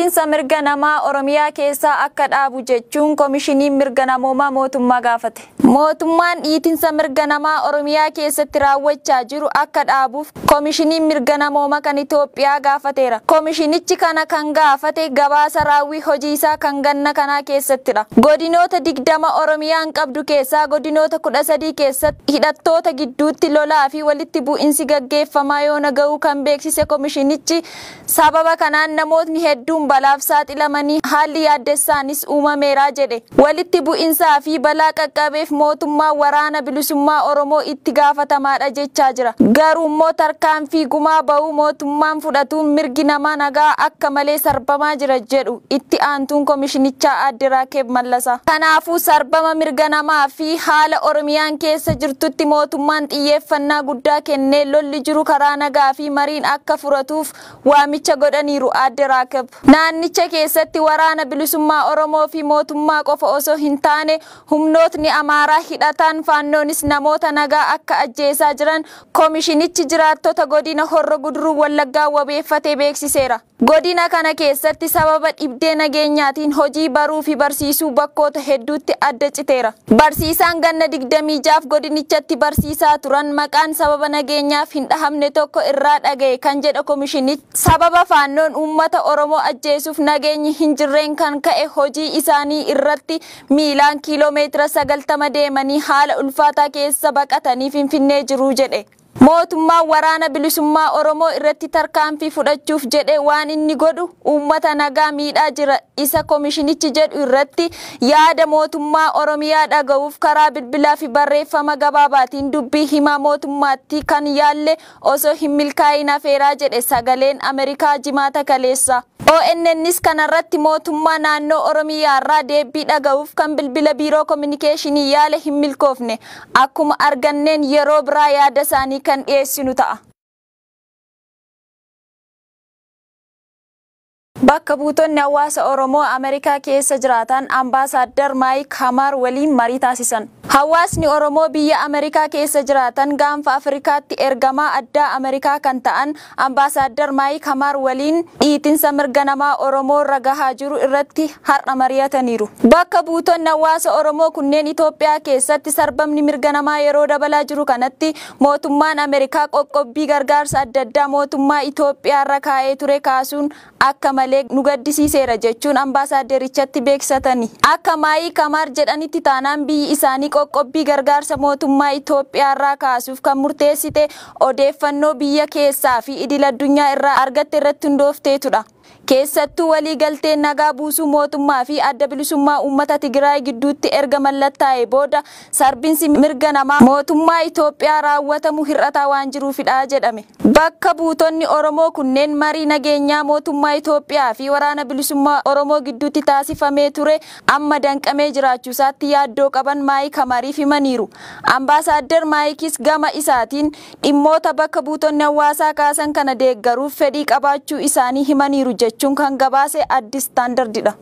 dhiitinsa mirga namaa Oromiyaa keessaa akka dhaabu jechuun Komishinii Mirga Namoomaa mootummaa gaafate. Mootummaan dhiitinsa mirga namaa Oromiyaa keessatti raawwachaa jiru akka dhaabuuf Komishiniin Mirga Namoomaa kan Itoophiyaa gaafateera. Komishinichi kana kan gaafate gabaasa raawwii hojii isaa kan ganna kanaa keessattidha. Godinoota 20 Oromiyaan qabdu keessaa godinoota 13 keessatti hidhattoota gidduutti lolaa fi walitti bu'insi gaggeeffamaa yoo naga'u kan beeksise komishinichi sababa kanaan namootni hedduun balaaf saaxilamanii haalli yaaddessaanis uumameera jedhe. Walitti bu'insaa fi balaa qaqqabeef mootummaa waraana bilisummaa Oromoo itti gaafatamaadha jechaa jira. Garuu immoo tarkaanfii gumaa ba'uu mootummaan fudhatuun mirgi namaa nagaa akka malee sarbamaa jira jedhu itti aantuun komishinichaa Aadde Raakeb Mallasaa. Kanaafuu sarbama mirga namaa fi haala Oromiyaan keessa jirtutti mootummaan xiyyeeffannaa guddaa kennee lolli jiru karaa nagaa fi mariin akka furatuuf waamicha godhaniiru Aadde Raakeb. Naannicha keessatti waraana bilisummaa Oromoo fi mootummaa qofa osoo hin taane humnootni Amaaraa hidhatan faannoonis namoota nagaa akka ajjeesaa jiran komishinichi jiraattota godina Horro Guduruu Wallaggaa wabeeffatee beeksiseera. Godina kana keessatti sababa dhibdee nageenyaatiin hojii baruu fi barsiisuu bakkoota hedduutti adda citeera. Barsiisaan ganna 26 godinichatti barsiisaa turan maqaan sababa nageenyaaf hin dhahamne tokko irraa dhagaye kan jedha komishinichi. Sababa faannoon uummata Oromoo ajjeesuuf nageenyi hin jirreen kan ka'e hojii isaanii irratti miilaan kiiloomeetira 90 deemanii haala ulfaataa keessa baqatanii Finfinnee jiru jedhe. Mootummaan waraana bilisummaa Oromoo irratti tarkaanfii fudhachuuf jedhe waan inni godhu uummata nagaa miidhaa jira isa komishinichi jedhu irratti yaada mootummaa Oromiyaa dhaga'uuf karaa bilbilaa fi barreeffama gabaabaatiin dubbii himaa mootummaatti kan yaalle osoo hin milkaa'in hafeeraa jedhe sagaleen Ameerikaa jimaata kaleessa. ONN's kanarratti mootummaa naannoo Oromiyaarraa deebii dhaga'uuf kan bilbila biiroo kominikeeshinii yaale hin milkoofne akkuma arganneen yeroo biraa yaada isaanii kan dhiyeessinu ta'a. Bakka buutonni hawaasa Oromoo Ameerikaa keessa jiraatan Ambaasaadder Maayik Hamar waliin marii taasisan. Hawaasni Oromoo biyya Ameerikaa keessa jiraatan gaanfa Afrikaatti ergamaa addaa Ameerikaa kan ta'an Ambaasaadder Maayik Hamar waliin dhiitinsa mirga namaa Oromoo ragahaa jiru irratti har'a mari'ataniiru. Bakka buutonni hawaasa Oromoo kunneen Itoophiyaa keessatti sarbamni mirga namaa yeroo dabalaa jiru kanatti mootummaan Ameerikaa qoqqobbii gargaarsa adda addaa mootummaa Itoophiyaarra kaa'ee ture kaasuun akka malee nu gaddisiiseera jechuun ambaasaadderichatti beeksisatani. Akka Maayik Hamar jedhanitti taanaan biyyi isaanii qoqqobbii gargaarsa mootummaa Itoophiyaarraa kaasuuf kan murteessite odeeffannoo biyya keessaa fi idil addunyaa irraa argatte irratti hundoofteetudha. Keessattuu waliigaltee nagaa buusuu mootummaa fi adda bilisummaa uummata Tigraay gidduutti erga mallattaa'ee booda sarbinsi mirga namaa mootummaa Itoophiyaa raawwatamu hir'ataa waan jiruufidha jedhame. Bakka buutonni Oromoo kunneen marii nageenyaa mootummaa Itoophiyaa fi waraana bilisummaa Oromoo gidduutti taasifamee ture amma danqamee jiraachuu isaatti yaaddoo qaban Maayik Hamariif himaniiru. Ambaasaadder Maayikis gama isaatiin dhimmoota bakka buutonni hawaasaa kaasan kana deeggaruuf fedhii qabaachuu isaanii himaniiru jechuun kan gabaase Addis Standardidha.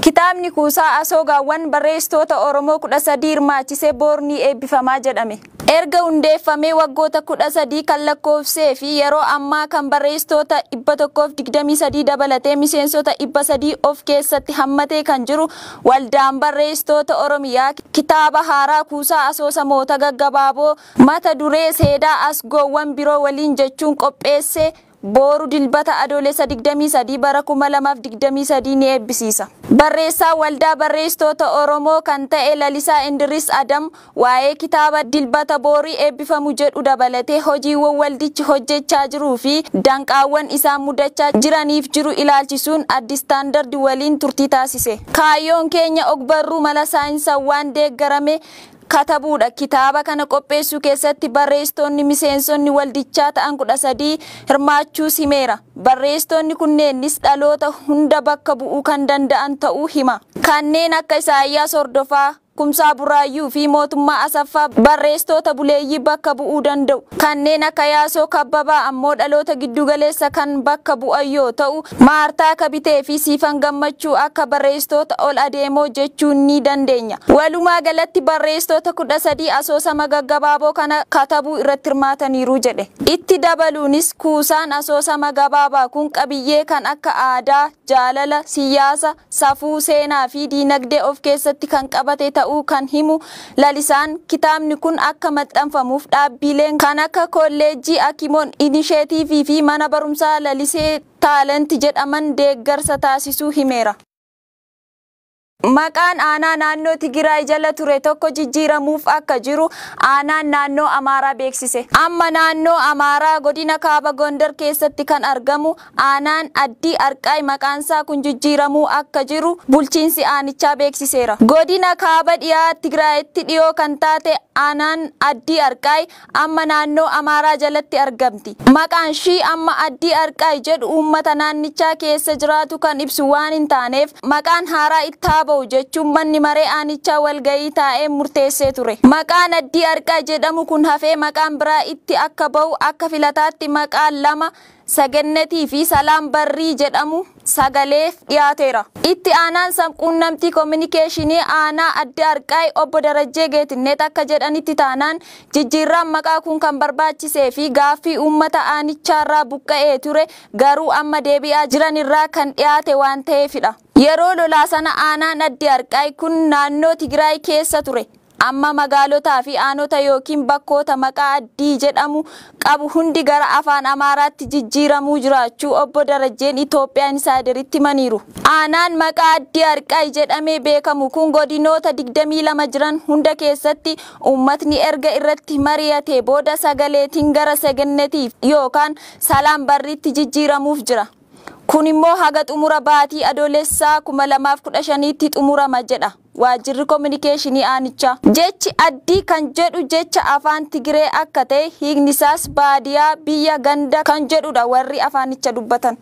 Kitaabni kuusaa asoogaawwan barreessitoota Oromoo 13 hirmaachisee boorni eebbifamaa jedhame. Erga hundeeffamee waggoota 13 kan lakkoofsee fi yeroo ammaa kan barreessitoota 123 dabalatee miseensota 300 of keessatti hammatee kan jiru waldaan barreessitoota Oromiyaa kitaaba haaraa kuusaa asoosamoota gaggabaaboo mata duree seedaa asgoowwan biroo waliin jechuun qopheesse booru dilbata adoolessa 23 bara 2023 ni eebbisiisa. Barreessaa waldaa barreessitoota Oromoo kan ta'e Lalisaa Indiris Adam waa'ee kitaaba dilbata boorii eebbifamu jedhu dabalatee hojiiwwan waldichi hojjechaa jiruu fi danqaawwan isaan mudachaa jiraniif jiru ilaalchisuun Addis Standard waliin turtii taasise. Kaayyoon keenya ogbarruu mala saayinsawwaan deeggarame katabuudha. Kitaaba kana qopheessuu keessatti barreessitoonni miseensonni waldichaa ta'an 13 hirmaachuu simeera. Barreessitoonni kunneenis dhaloota hunda bakka bu'uu kan danda'an ta'uu hima. Kanneen akka Isaayyaas Hordofaa, Kumsaa Buraayyuu fi Mootummaa Asaffaa barreessitoota buleeyyii bakka bu'uu danda'u. Kanneen akka Yaasoo Kabbabaa ammoo dhaloota giddugaleessa kan bakka bu'an yoo ta'u, Maartaa Kabitee fi Siifan Gammachuu akka barreessitoota ol adeemoo jechuun ni dandeenya. Walumaa galatti barreessitoota 13 asoosama gaggabaaboo kana katabuu irratti hirmaataniiru jedhe. Itti dabaluunis kuusaan asoosama gabaabaa kun qabiyyee kan akka aadaa, jaalala, siyaasa, safuu, seenaa fi diinagdee of keessatti kan qabate ta'uu kan himu lalisaan kitaabni kun akka maxxanfamuuf dhaabbileen kan akka kolleejjii Akimoon Inisheetiivii fi mana barumsaa lalisee taalent jedhaman deeggarsa taasisuu himeera. Maqaan aanaa naannoo Tigraay jala ture tokko jijjiiramuuf akka jiru aanaan naannoo Amaaraa beeksise. Amma naannoo Amaaraa godina Kaaba Gondar keessatti kan argamu aanaan Addii Arqaay maqaansaa kun jijjiiramuu akka jiru bulchiinsi aanichaa beeksiseera. Godina Kaaba dhiyaa Tigraayitti dhiyoo kan taate aanaan Addii Arqaay amma naannoo Amaaraa jalatti argamti. Maqaan ishii amma Addii Arqaay jedhu uummata naannichaa keessa jiraatu kan ibsu waan hin taaneef maqaan haaraa itti jechuun manni maree aanichaa walgayii taa'ee murteessee ture. Maqaan Addii Arqaay jedhamu kun hafee maqaan biraa itti akka ba'u akka filataatti maqaan lama Sagannetii fi Salaam Barrii jedhamu sagaleef dhiyaateera. Itti aanaan sabquunnamtii kominikeeshinii aanaa Addii Arqaay obbo Darajjee Geetinnet akka jedhanitti taanaan jijjiirraan maqaa kun kan barbaachisee fi gaaffii uummata aanichaarraa buqqa'ee ture garuu amma deebi'aa jiran irraa kan dhiyaate waan ta'eefidha. Yeroo lolaa sana aanaan Addii Arqaay kun naannoo Tigraay keessa ture. Amma magaalotaa fi aanota yookiin bakkoota maqaa Addii jedhamu qabu hundi gara afaan Amaaraatti jijjiiramuu jiraachuu obbo Darajjeen Itoophiyaan Insaayideritti himaniiru. Aanaan maqaa Addii Arqaay jedhamee beekamu kun godinoota 22 jiran hunda keessatti uummatni erga irratti mari'atee booda sagaleetiin gara Sagannetiif yookaan Salaam Barriitti jijjiiramuuf jira. Kun immoo haga xumura baatii adoolessaa 2015tti xumurama jedha waajjirri kominikeeshinii aanichaa. Jechi Addii kan jedhu jecha afaan Tigree akka ta'e hiikni isaas baadiyaa biyya ganda kan jedhudha warri afaanicha dubbatan.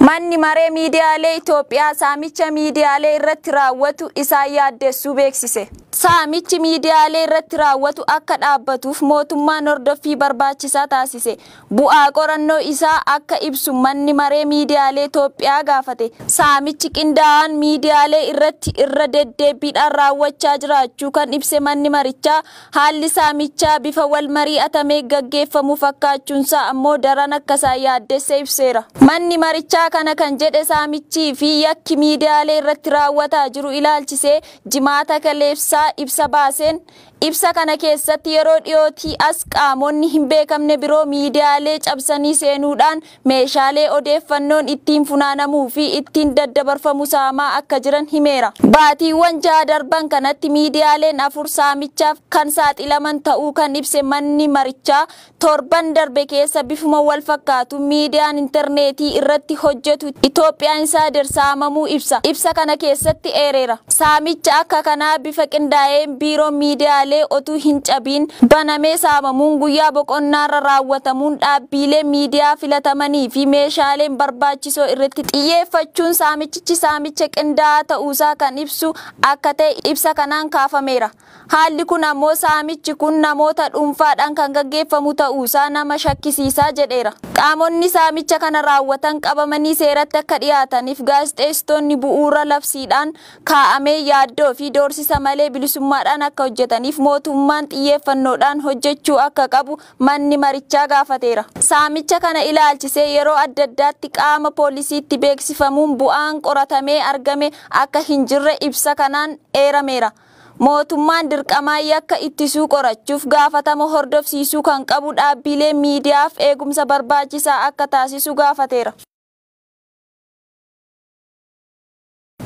Manni maree miidiyaalee Itoophiyaa saamicha miidiyaalee irratti raawwatu isaa yaaddessuu beeksise. Saamichi miidiyaalee irratti raawwatu akka dhaabbatuuf mootummaan hordoffii barbaachisaa taasise. Bu'aa qorannoo isaa akka ibsu manni maree miidiyaalee Itoophiyaa gaafate. Saamichi qindaa'aan miidiyaalee irratti irra deddeebiidhaan raawwachaa jiraachuu kan ibse manni marichaa haalli saamichaa bifa wal mari'atamee gaggeeffamu fakkaachuunsaa ammoo daran akka yaaddesse ibseera. Manni marichaa kana kan jedhe saamichii fi yakki miidiyaalee irratti raawwataa jiru ilaalchisee jimaata kaleessaa ibsa baaseen ibsa kana keessatti yeroo dhiyootii as qaamonni hin beekamne biroo miidiyaalee cabsanii seenuudhaan meeshaalee odeeffannoon ittiin funaanamuu fi ittiin daddabarfamu saamaa akka jiran himeera. Baatiiwwan 6 darban kanatti miidiyaaleen 4 saamichaaf kan saaxilaman ta'uu kan ibse manni marichaa torban darbe keessa bifuma wal fakkaatu miidiyaan intarneetii irratti hojjetu Itoophiyaan Insaayder saamamuu ibsa. Ibsa kana keessatti eereera. Saamicha akka kanaa bifa qindaa'een biiroo miidiyaalee otuu hin cabiin banamee saamamuun guyyaa boqonnaarra raawwatamuun dhaabbilee miidiyaa filatamanii fi meeshaaleen barbaachisoo irratti xiyyeeffachuun saamichichi saamicha qindaa'aa ta'uusaa kan ibsu akka ta'e ibsa kanaan kaafameera. Haalli kun ammoo saamichi kun namoota dhuunfaadhaan kan gaggeeffamu ta'uusaa nama shakkisiisaa jedheera. Qaamonni saamicha kana raawwatan qabamanii seeratti akka dhiyaataniif gaazexeessitoonni bu'uura labsiidhaan kaa'amee yaaddoo fi doorsisa malee bilisummaadhaan akka hojjetaniif mootummaan xiyyeeffannoodhaan hojjechuu akka qabu manni marichaa gaafateera. Saamicha kana ilaalchisee yeroo adda addaatti qaama poolisiitti beeksifamuun bu'aan qoratamee argame akka hin jirre ibsa kanaan eerameera. Mootummaan dirqamaa yakka ittisuu qorachuuf gaafatama hordofsiisuu kan qabu dhaabbilee miidiyaaf eegumsa barbaachisaa akka taasisu gaafateera.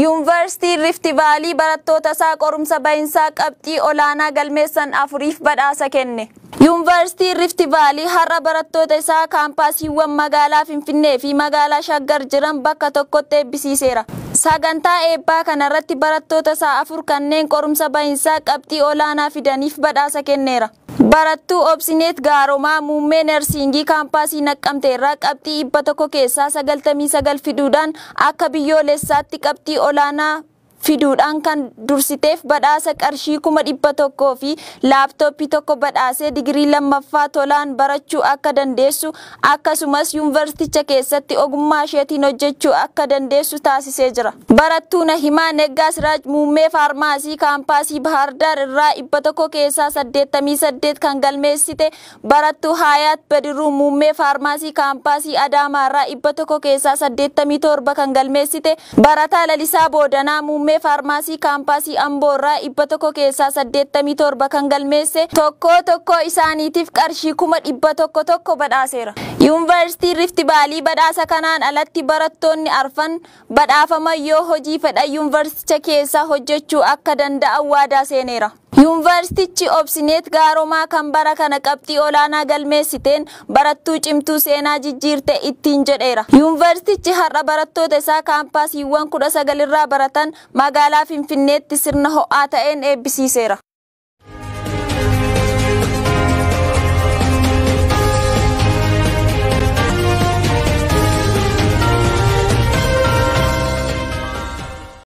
Yuunivarsiitii Rift Vaalii barattoota isaa qorumsa bahinsaa qabxii olaanaa galmeessan 4f badhaasa kenne. Yuunivarsiitii Rift Vaalii har'a barattoota isaa kaampaasiiwwan magaalaa Finfinnee fi magaalaa Shaggar jiran bakka tokkotti eebbisiiseera. Sagantaa eebbaa kanarratti barattoota isaa 4 kanneen qorumsa bahinsaa qabxii olaanaa fidaniif badhaasa kenneera. Barattuu Obsineet Gaaromaa muummee nersiingii kaampaasii Naqqamtee irraa qabxii 100 keessaa 99 fiduudhaan akka biyyoolessaatti qabxii olaanaa fiduudhaan kan dursiteef badhaasa qarshii 100,000 fi laaptooppii tokko badhaasee digirii lammaffaa tolaan barachuu akka dandeessu akkasumas yuunivarsiiticha keessatti ogummaa isheetiin hojjechuu akka dandeessu taasisee jira. Barattuu Nahimaa Neggaa Siraaj muummee faarmaasii kaampaasii Bahar Dar irraa 100 keessaa 88 kan galmeessite. Barattuu Hayaat Badiruu muummee faarmaasii kaampaasii Adaamaa irraa 100 keessaa 87 kan galmeessite. Barataa Lalisaa Boodanaa muummee faarmaasii kaampaasii Amboo irraa 100 keessaa 87 kan galmeesse. Tokko isaaniitiif qarshii 100,000 badhaaseera. Yuunivarsiitii Rift Vaalii badhaasa kanaan alatti barattoonni arfan badhaafaman yoo hojii fedha yuunivarsiiticha keessa hojjechuu akka danda'an waadaa seeneera. Yuunivarsiitichi Obsineet Gaaromaa kan bara kana qabxii olaanaa galmeessiteen barattuu cimtuu seenaa jijjiirte ittiin jedheera. Yuunivarsiitichi har'a barattoota isaa kaampaasiiwwan 19 irraa baratan magaalaa Finfinneetti sirna ho'aa ta'een eebbisiiseera.